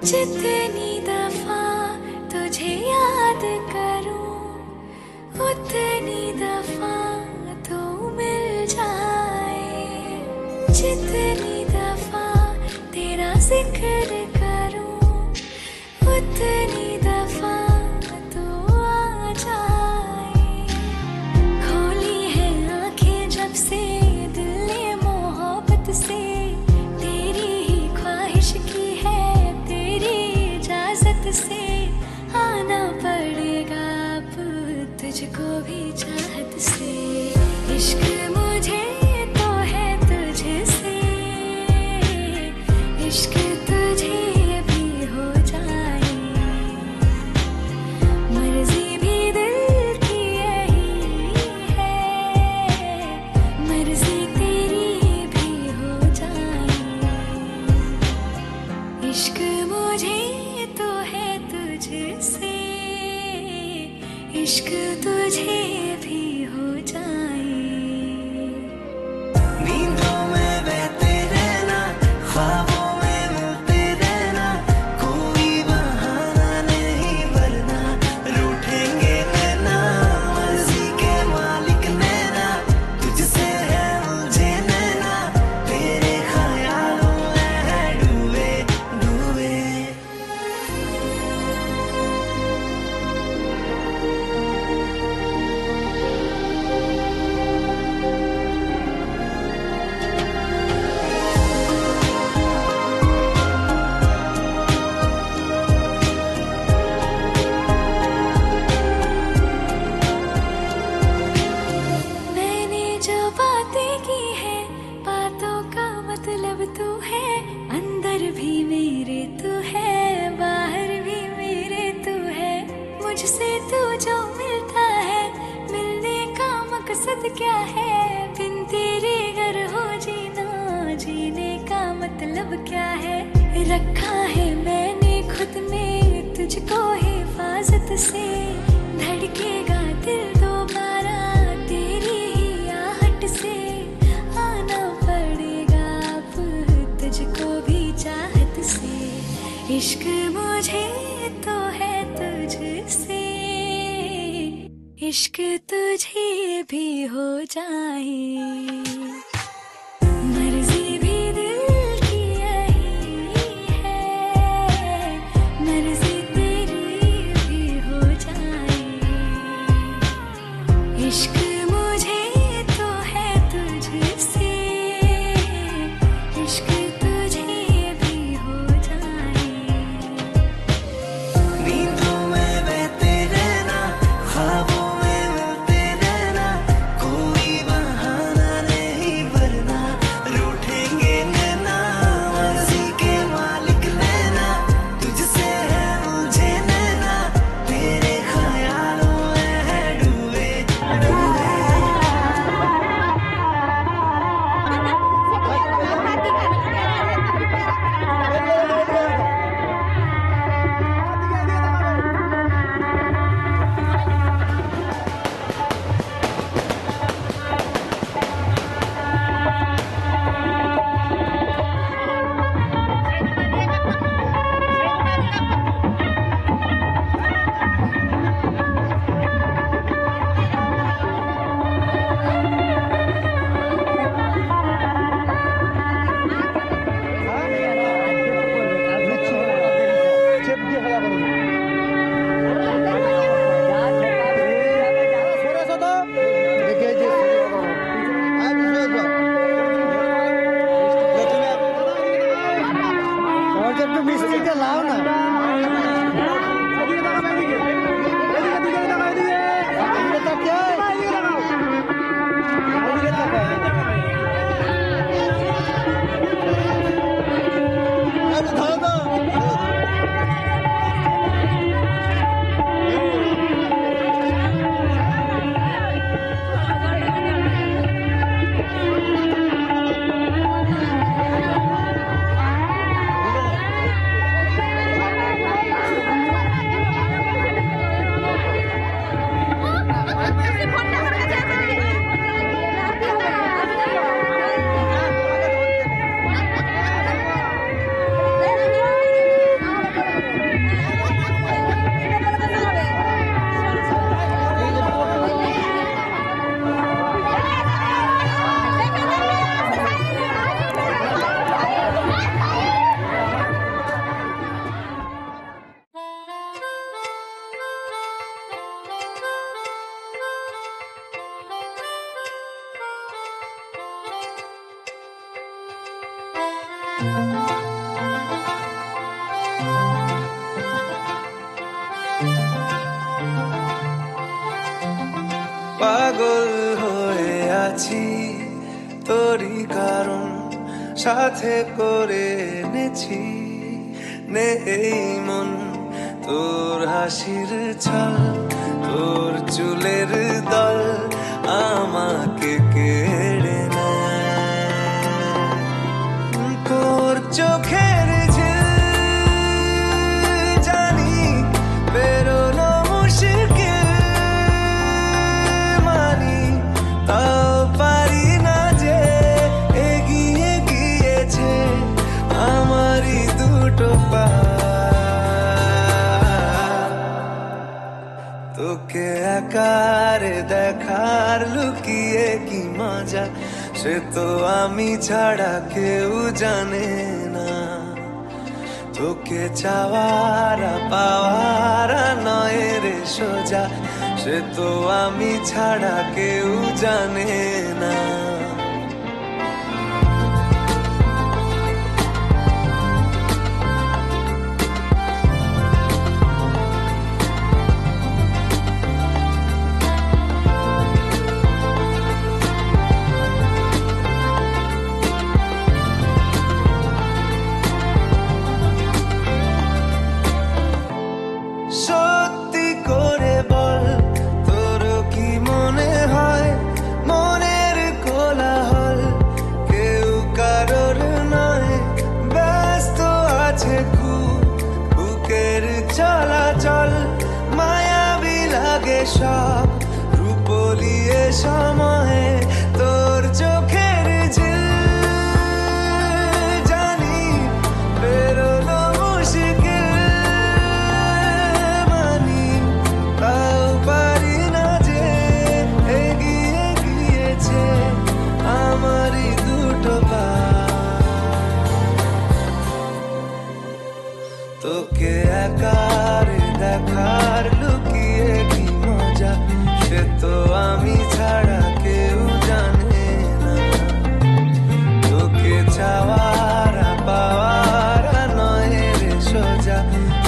जितनी दफा तुझे याद करूं उतनी दफा तू मिल जाए। जितनी दफा तेरा जिक्र करूं उतनी दफा तू आ जाए। खोली है आंखें जब से दिल ने मोहब्बत से, तेरी ही ख्वाहिश की है तेरी इजाजत से। आना पड़ेगा अब तुझको भी चाहत से। इश्क मुझे तो है तुझसे, इश्क तुझे भी हो जाए। मर्जी भी दिल की यही है, मर्जी तेरी भी हो जाए। इश्क मुझे तो है तुझसे, इश्क तुझे भी हो जाए। नींदों में बहते रहना, ख्वाबों में मिलते रहना, कोई बहाना नहीं वरना रूठेंगे नैना। मर्जी के मालिक नैना, तुझसे है मुझे नैना, तेरे ख्यालों में है डूबे डूबे। मैंने जो बातें की है बातों का मतलब तू है। अंदर भी मेरे तू है, बाहर भी मेरे तू है। मुझसे तू जो मिलता है, मिलने का मकसद क्या है। बिन तेरे घर हो जीना, जीने का मतलब क्या है। रखा है मैंने खुद में तुझको हिफाजत से। धड़केगा दिल दोबारा तेरी ही आहट से। आना पड़ेगा अब तुझको भी चाहत से। इश्क मुझे तो है तुझसे, इश्क तुझे भी हो जाए। मर्जी भी दिल की यही है, मर्जी तेरी भी हो जाए। इश्क मुझे तो है तुझसे, इश्क तुझे भी हो जाए। नींदों में बहते रहना, ख्वाबों में मिलते रहना, कोई बहाना नहीं वरना रूठेंगे नैना। मर्जी के मालिक नैना, तुझसे है मुझे नैना, तेरे ख्यालों में है डूबे डूबे। কারণ সাথে করে এনেছি নে এই মন তোর হাসির ছল তোর চুলের দল আমাকে কেড়ে নেয় তোর চোখের ঝিল জানি বেরোনো মুশকিল মানি তাও পারি না যে এগিয়ে গিয়েছে আমারই দুটো পা তোকে একারে দেখার লুকিয়ে কি মজা সে তো আমি ছাড়া কেউ জানে না তোকে চাওয়ারা পাওয়ারা নয় রে সোজা সে তো আমি ছাড়া কেউ জানে না সত্যি করে বল তোর কি মনে হয় মনের কোলাহল কেউ কারোর নয় ব্যস্ত আছে খুব বুকের চলাচল মায়াবী লাগে সব রূপলিয়ে সময়ে তোর চোখের ঝিল জানি বেরোনো মুশকিল মানি তাও পারি না যে এগিয়ে গিয়েছে আমারই দুটো পা তোকে একারে দেখার লুকিয়ে কি মজা সে তো আমি ছাড়া কেউ জানে না তোকে চাওয়ারা পাওয়ারা নয় রে সোজা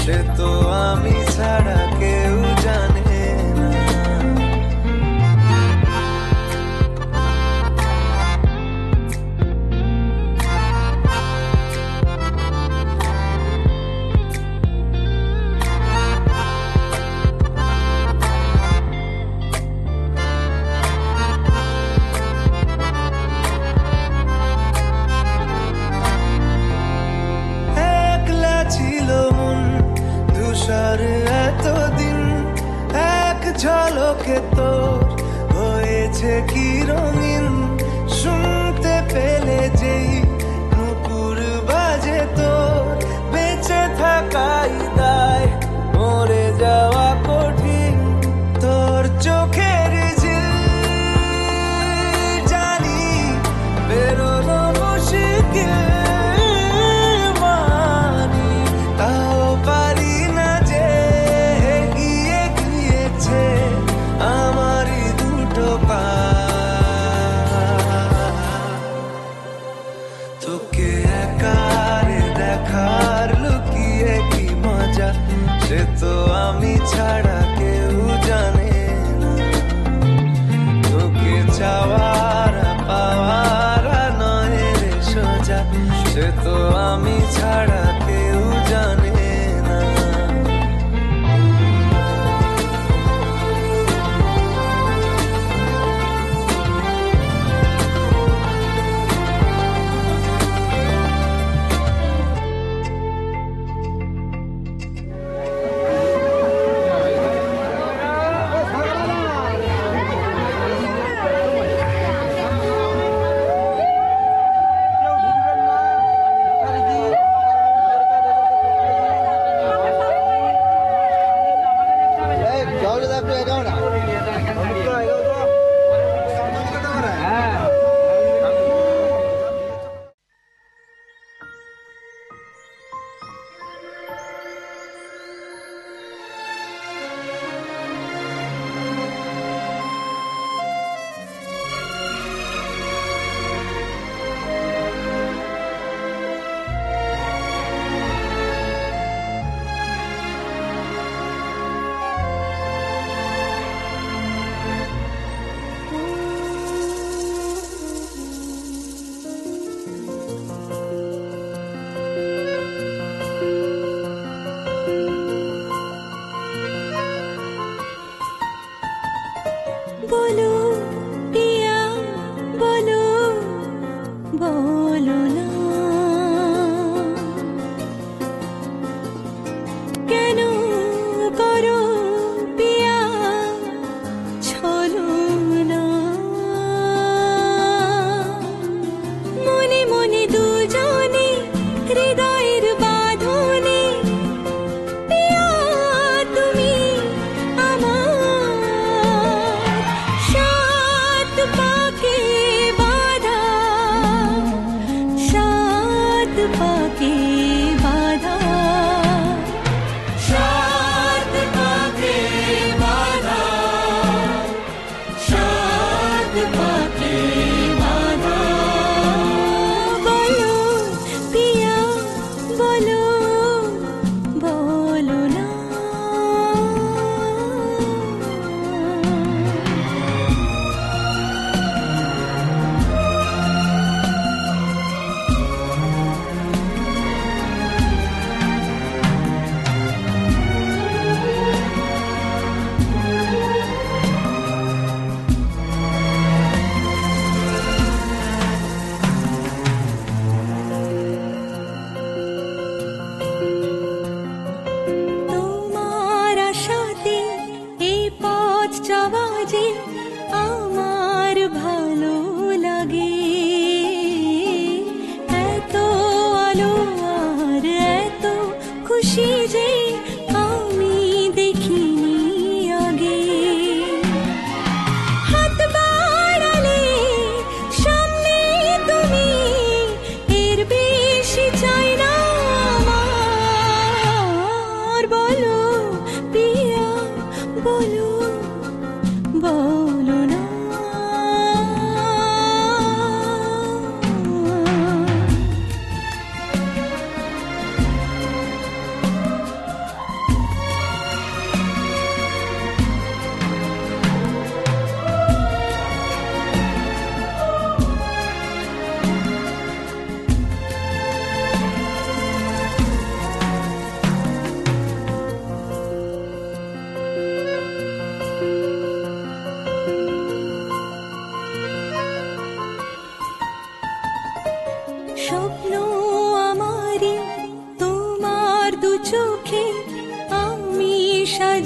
সে তো আমি ছাড়া কেউ জানে না একলা ছিল মন ধূসর এতদিন এক ঝলকে তোর হয়েছে কি রঙিন শুনতে পেলে যেই নুপুর বাজে তোর বেঁচে থাকাই দায় মরে যাওয়া কঠিন তোর চোখের ঝিল জানি বেরোনো মুশকিল মানি তাও পারি না যে এগিয়ে গিয়েছে আমারই দুটো পা তোকে একারে দেখার লুকিয়ে কি মজা সে তো আমি ছাড়া কেউ জানে না তোকে চাওয়ারা পাওয়ারা নয় রে সোজা সে তো আমি ছাড়া কেউ জানে না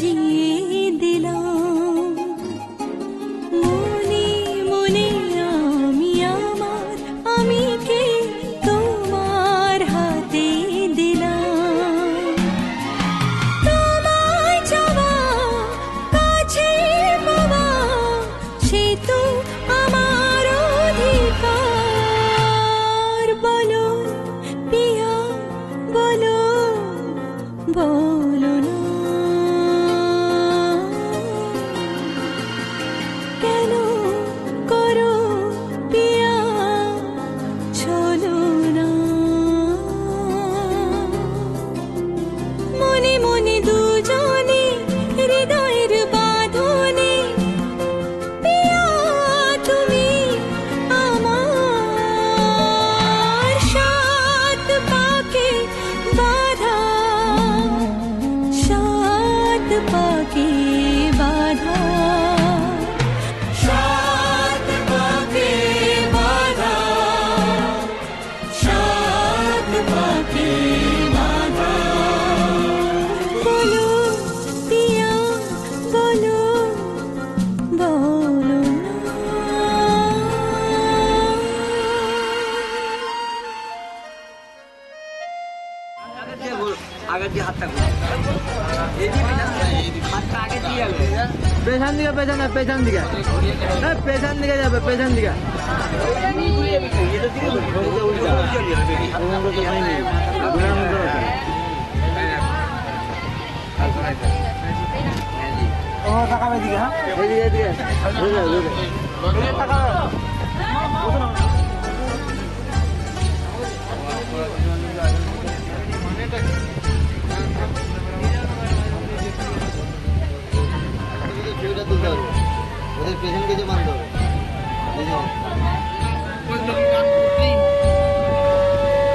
সাজিয়ে দিলাম মনে মনে আমি আমার আমিকে তোমার হাতে দিলাম তোমায় চাওয়া কাছে পাওয়া সে তো আমার অধিকার বলো পিয়া বলো বলো না কেন করো পিয়া চলো না মনে মনে দুজনে হৃদয়ের বাঁধনে পিয়া তুমি আমার সাত পাকে বাঁধা সাত পাকে বাঁধা সাত পাকে বাঁধা সাত পাকে বাঁধা বলো পিয়া বলো বলো না আগে দিয়ে হাতটা হাতটা আগে দিয়ে যাবে পেছন দিকে পেছন দিকে পেছন দিকে যাবে পেছন দিকে তাকাবে দিকে হ্যাঁ এদিকে ওদের পেছন কিছু বাঁধতে হবে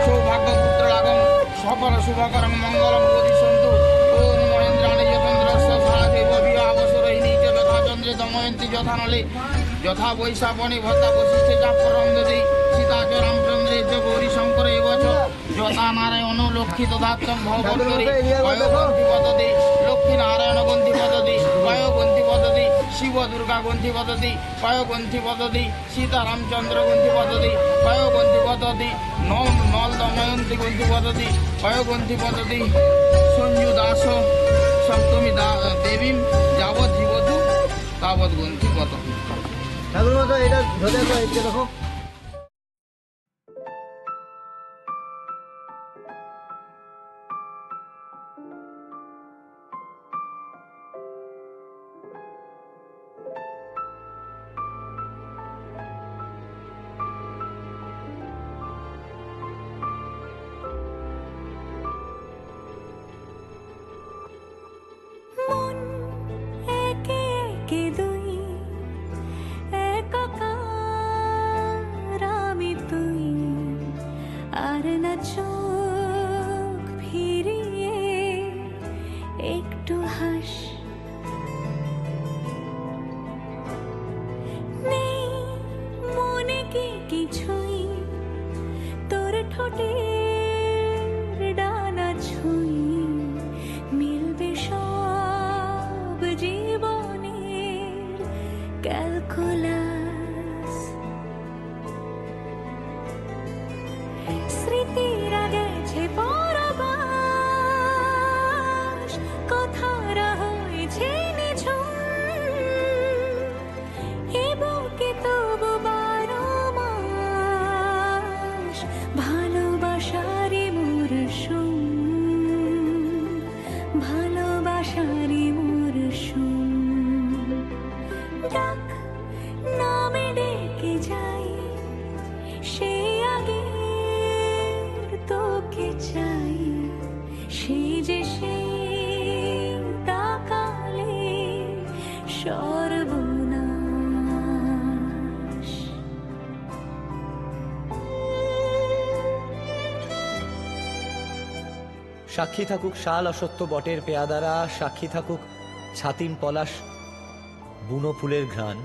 সৌভাগ্য পুত্র লাগম সকল শুভকরম মঙ্গলম বোধি সন্তু ওম মহেন্দ্রাণী যতন্দ্রস্য সারাদেব বিবাহ অবসরহিনী চ যথা চন্দ্রে দময়ন্তী যথা নলে যথা বৈশাপণী ভত্তা বশিষ্ঠে চাপরম দদি সীতা চ রামচন্দ্রে চ গৌরী শঙ্কর এবচ যথা নারায়ণ লক্ষ্মী তথাত্ম ভবন্তরী পয়গ্রন্থি পদতি লক্ষ্মী নারায়ণ গ্রন্থি পদতি পয়গ্রন্থি পদতি শিব দুর্গা গ্রন্থি পদতি পয়গ্রন্থি পদতি সীতা রামচন্দ্র গ্রন্থি পদতি পয়গ্রন্থি পদতি নল দময়ন্তী গ্রন্থি পদতি পয়গ্রন্থি পদতি সঞ্জু দাস সপ্তমী দেবীম যাবৎ জীবতু তাবৎ গ্রন্থি পদতি ঠাকুর মতো এটা ধরে দেখো মন একে একে দুই একাকার আমি তুই আর না চোখ ফিরিয়ে একটু হাস নেই মনে কি কিছুই তোর ঠোঁটের ডানা ছুঁই মিলবে সব জীবনের ক্যালকুলাস স্মৃতিরা গেছে পরবাস কথারা হয়েছে নিঝুম এ বুকে তবু 12 মাস ভালোবাসারই মরশুম ভালোবাসারই মরশুম ডাক নামে ডেকে যাই সে আগের তোকে চাই সে যে সে তাকালে সর্বনাশ সাক্ষী থাকুক শাল অসত্য বটের পেয়াদারা, সাক্ষী থাকুক ছাতিম পলাশ বুনো ফুলের ঘ্রাণ,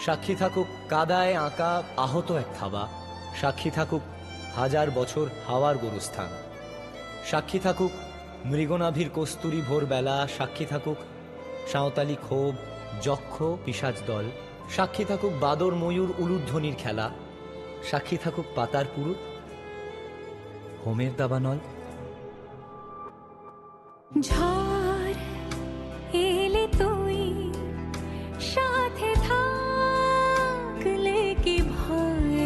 সাক্ষী থাকুক কাদায় আঁকা আহত এক থাবা, সাক্ষী থাকুক হাজার বছর হাওয়ার গোরস্থান, সাক্ষী থাকুক মৃগনাভির কস্তুরী ভোরবেলা, সাক্ষী থাকুক সাঁওতালি ক্ষোভ, যক্ষ পিশাচ দল, সাক্ষী থাকুক বাদর ময়ূর উলুধ্বনির খেলা, সাক্ষী থাকুক পাতার পুরুত, হোমের দাবানল। ঝড় এলে তুই সাথে থাকলে কি ভয়,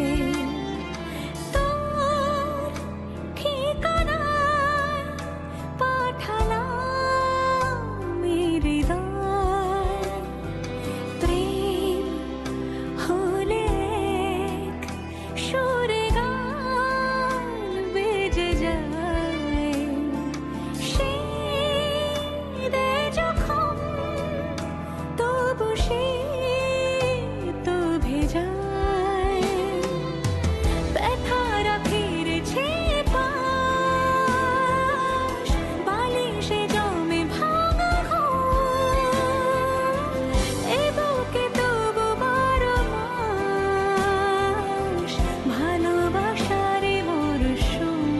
তোর ঠিকানায় পাঠালাম হৃদয়। প্রেম হলে এক সুরে গান বেজে যায়, দে যখন তবু সে তো ভেজায়। ব্যথারা ফিরেছে পাশ, বালিশে জমে ভাঙা ঘর, এ বুকে তবু 12 মাস ভালোবাসারে মরশুম,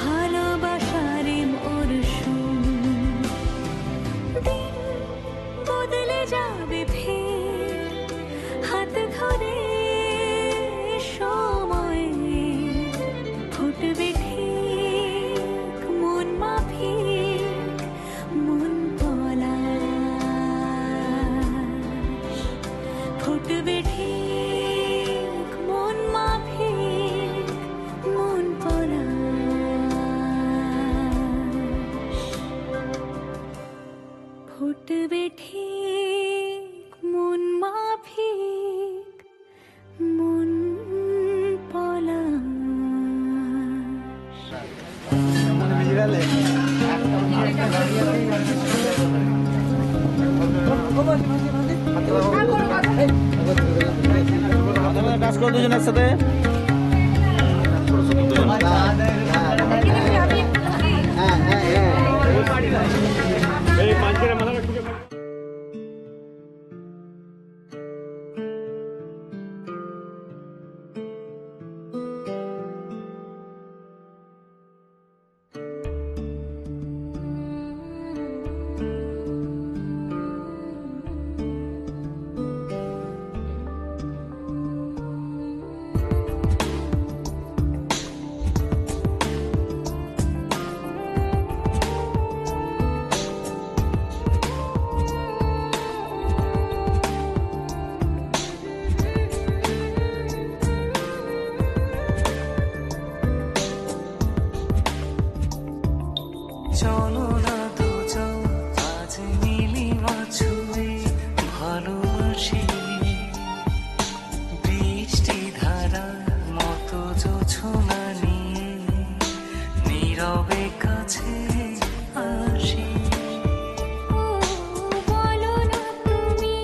ভালোবাসারে মরশুম। দিন বদলে যাবে ফের হাত ধরে সময়, ফুটবে ঠিক মন মাফিক মন পলাশ, ফুটবে ঠিক মন মাফিক মন পলাশ, ফুটবে ঠিক মন মাফিক মন পলাশ। কাজ করো দুজন একসাথে। চলো না দুজন আজ মিলি মাছুয়ে ভালোবাসি, বৃষ্টি ধারার মতো জোছনা নিয়ে নীরবে কাছে আসি। বলো না তুমি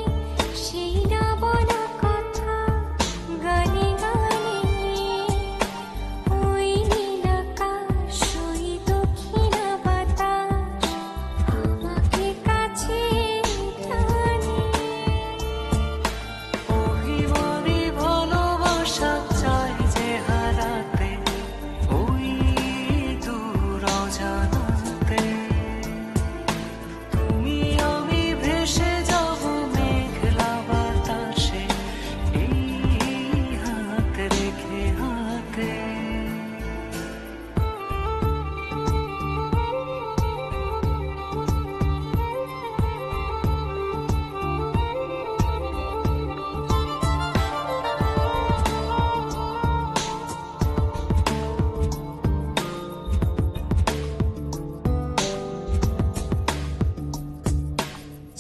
সেই না বলা কথা, গানে গানে ওই নীল আকাশ, ওই দক্ষিণা বাতাস আমাকে কাছে টানে। অভিমানী ভালোবাসা চাই যে হারাতে, ওই দূর অজানাতে। তুমি আমি ভেসে যাব মেঘলা বাতাসে, এই হাত রেখে হাতে।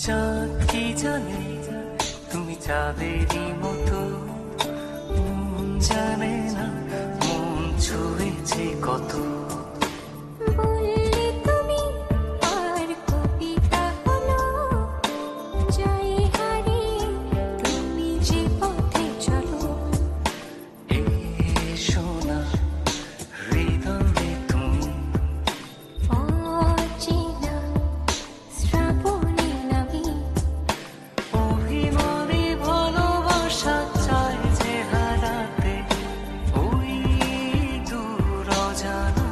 চাঁদ কি জানে তুমি চাঁদেরই মতো, মন জানে না মন ছুঁয়েছে কত। বললে তুমি আর কবিতা হলো, জয় হারি তুমি যে পথে চলো। এসো না হৃদয়ে তুমি, অচেনা শ্রাবণী নাবি, অভিমানী ভালোবাসা চাই যে হারাতে, ওই দূর অজানা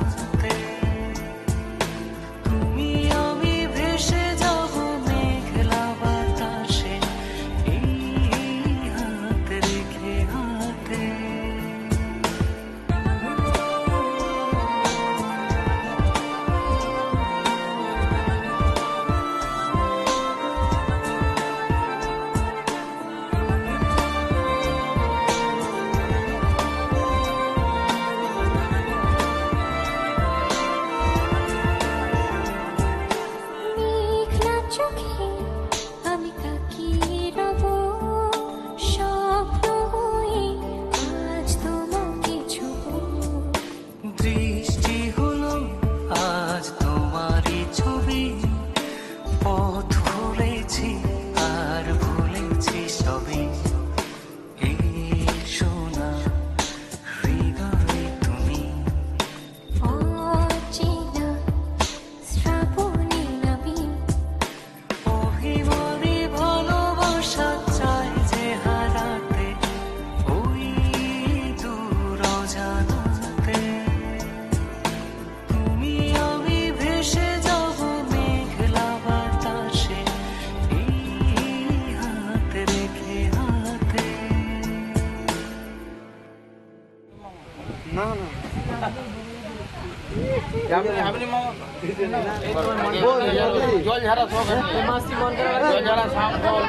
আপনি জল ঝাড়া সব জল ঝাড়া শাম ফল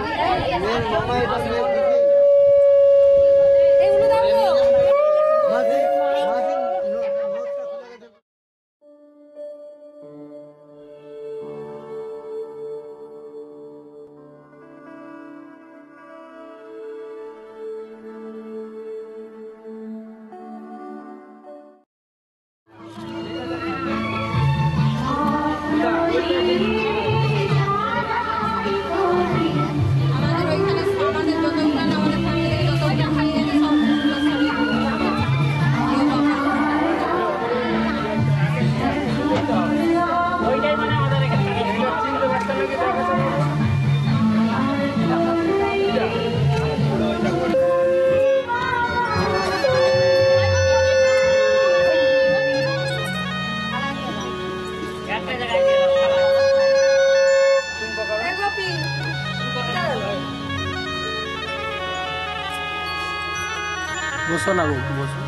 বসো না গো, বসো।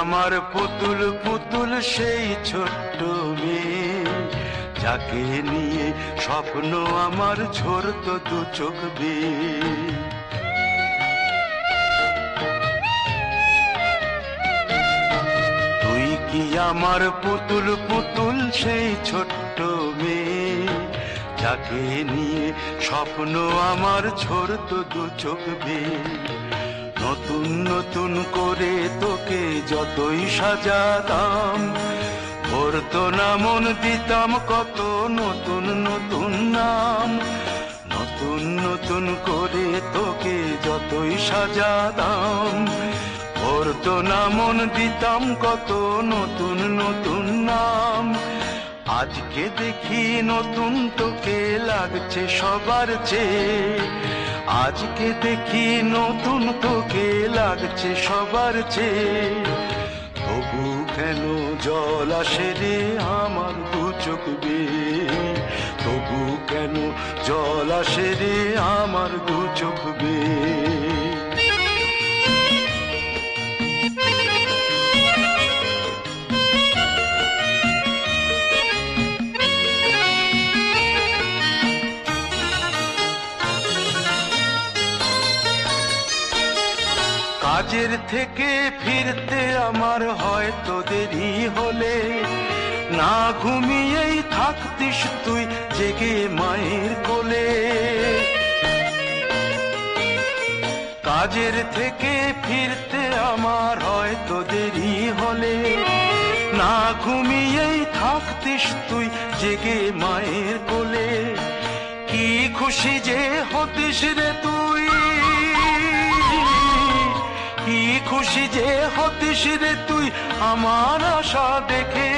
আমার পুতুল পুতুল সেই ছোট্ট মেয়ে, যাকে নিয়ে স্বপ্ন আমার ঝরতো দু চোখ বেয়ে। তুই কি আমার পুতুল পুতুল সেই ছোট্ট মেয়ে, যাকে নিয়ে স্বপ্ন আমার ঝরতো দু চোখ বেয়ে। নতুন নতুন করে তোকে যতই সাজাতাম, ভরতো না মন, দিতাম কত নতুন নতুন নাম। নতুন নতুন করে তোকে যতই সাজাতাম, ভরতো না মন, দিতাম কত নতুন নতুন নাম। আজকে দেখি নতুন তোকে লাগছে সবার চেয়ে, আজকে দেখি নতুন তোকে লাগছে সবার চেয়ে। তবু কেন জল আসে রে আমার দু চোখ বেয়ে, তবু কেন জল আসে রে আমার দু চোখ বেয়ে। কাজের থেকে ফিরতে আমার হয়তো দেরি হলে, না ঘুমিয়েই থাকতিস তুই জেগে মায়ের কোলে। কাজের থেকে ফিরতে আমার হয়তো দেরি হলে, না ঘুমিয়েই থাকতিস তুই জেগে মায়ের কোলে। কি খুশি যে হতিস রে তুই, কি খুশি যে হতিস রে তুই আমার আশা দেখে।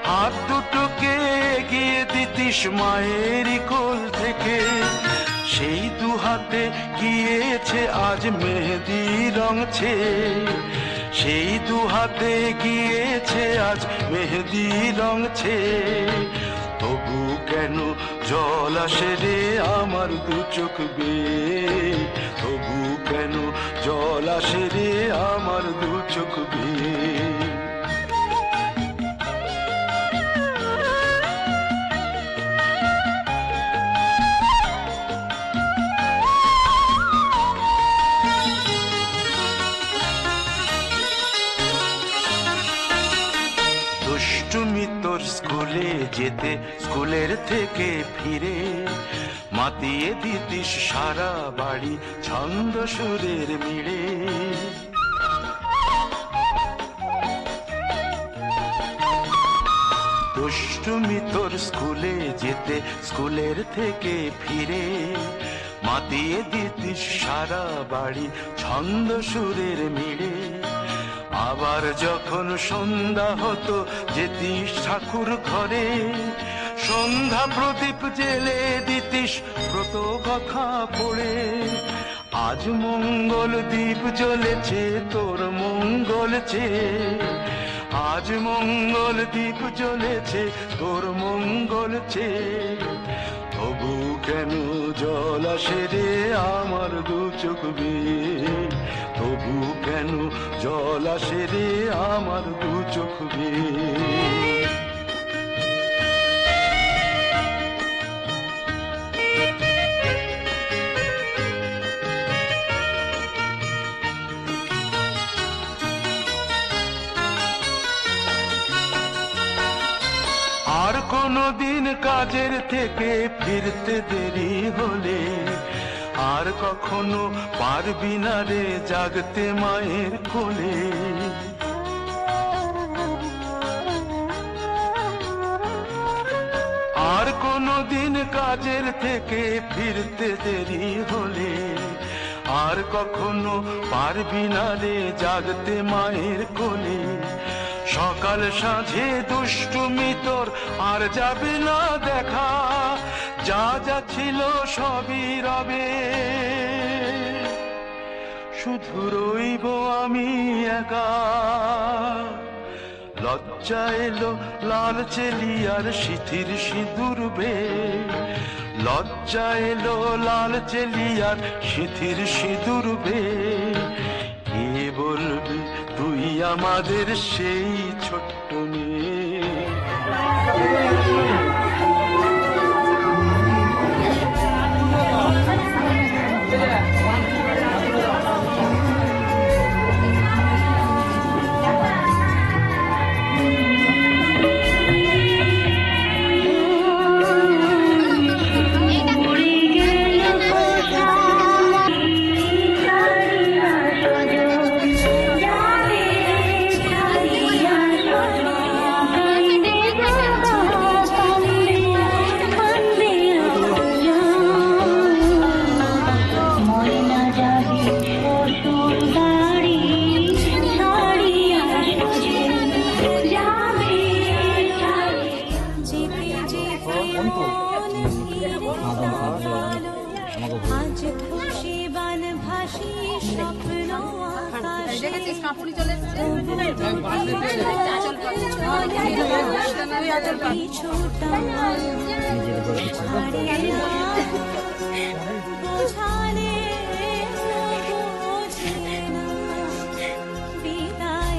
হাত দুটোকে এগিয়ে দিতিস মায়ের কোল থেকে, সেই দু হাতে গিয়েছে আজ মেহেদি রঙছে। সেই দু হাতে গিয়েছে আজ মেহেদি রঙছে। তবু কেন জল আসে রে আমার দু চোখ বেয়ে, তবু কেন জল আসে রে আমার দু চোখ বেয়ে। দুষ্টুমি তোর স্কুলে যেতে, স্কুলের থেকে ফিরে মাতিয়ে দিতিস সারা বাড়ি ছন্দ সুরের মিড়ে। দুষ্টুমি তোর স্কুলে যেতে, স্কুলের থেকে ফিরে মাতিয়ে দিতিস সারা বাড়ি ছন্দ সুরের মিড়ে। আবার যখন সন্ধ্যা হতো যেতিস ঠাকুর ঘরে, সন্ধ্যা প্রদীপ জেলে দিতিস ব্রত কথা পড়ে। আজ মঙ্গল দ্বীপ জ্বলেছে তোর মঙ্গল চেয়ে, আজ মঙ্গল দ্বীপ জ্বলেছে তোর মঙ্গল চেয়ে। তবু কেন জল আসে রে আমার দু চোখ বেয়ে, তবু কেন জল আসে রে আমার দু চোখ বেয়ে। আর কোনদিন কাজের থেকে ফিরতে দেরি হলে, আর কখনো পারবি না রে জাগতে মায়ের কোলে। আর কোনদিন কাজের থেকে ফিরতে দেরি হলে, আর কখনো পারবি না রে জাগতে মায়ের কোলে। সকাল সাঁঝে দুষ্টুমি তোর আর যাবে না দেখা, যা যা ছিল সবই রবে, শুধু রইব আমি একা। লজ্জা এলো লাল চেলিয়ার সিথির সিঁদুর বে, লজ্জা এলো লাল চেলিয়ার সিথির সিঁদুর বে। কে বলবি তুই আমাদের সেই ছোট্ট মেয়ে। আজ খুশি বান ভাসি স্বপ্ন আকাশে, বোঝালে বিদায়।